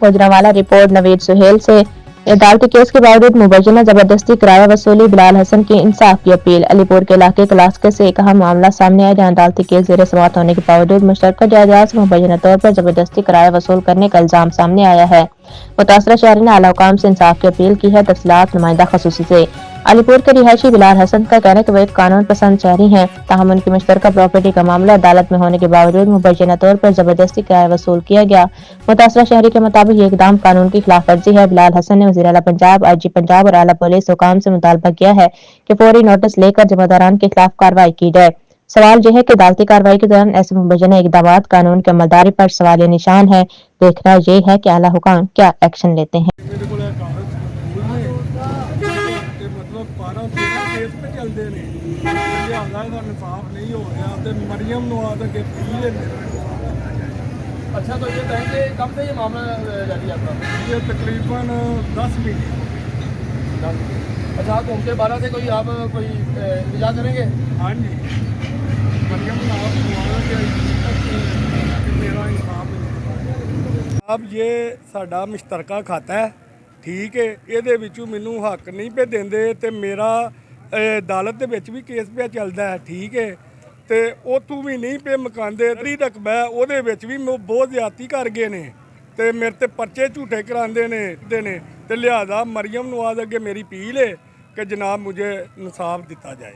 Gujranwala report Naveed Suhail से। अदालती case के बावजूद मुबैना जबरदस्ती किराया वसूली, बिलाल हसन की इंसाफ की अपील। अलीपुर के इलाके कलास्के से एक अहम मामला सामने आया जहां अदालती केस जेर समाअत होने के बावजूद मुश्तरका जायदाद से मुबैना तौर पर जबरदस्ती किराया वसूल करने का इल्जाम सामने आया है। मुतासरा शहरी ने आला हुकाम से इंसाफ की अपील की है। तफसीलात नुमाइंदा खसूसी से। अलीपुर के रिहायशी बिलाल हसन का कहना है कि वो एक कानून पसंद शहरी हैं, ताहम उनकी मुश्तरका प्रॉपर्टी का मामला अदालत में होने के बावजूद मुबैना तौर पर जबरदस्ती किराया वसूल किया गया। मुतासरा शहरी के मुताबिक ये इकदाम कानून की खिलाफ वर्जी है। बिलाल हसन ने वज़ीर आला पंजाब, IG पंजाब और आला पुलिस हुकाम से मुतालबा किया है कि फौरी नोटिस लेकर जिम्मेदारान के खिलाफ कार्रवाई की जाए। सवाल यह है कि अदालती कार्रवाई के दौरान ऐसे मुबैना इकदाम कानून की अमलदारी पर सवालिया निशान है। देखना ये है कि आला हुकाम क्या एक्शन लेते हैं। मतलब 12-13 केस पे चलते ने लिहाजा ਇਹਦਾ इंसाफ नहीं हो रहा तो मरियम नवाज अगे पी लेने। अच्छा, तो ये बताएंगे कब से ये मामला जारी आपका? ये तकरीबन 10 महीने। अच्छा, आप उनके 12 से कोई आप कोई इंतजार करेंगे? हाँ जी, मरियम नवाज मेरा इंसाफ। अब ये साडा मुश्तरका खाता है, ठीक है, ये मैनू हक नहीं पे देंदे ते मेरा अदालत दे विच भी केस पे चलता है, ठीक है, तो उतों भी नहीं पे मकांदे। री रकबा है ਉਹਦੇ ਵਿੱਚ भी बहुत ज़्यादती कर गए ने ते मेरे ते परचे झूठे करांदे ने ते लिहाजा मरियम नवाज अगे मेरी अपील है कि जनाब मुझे इंसाफ दिता जाए।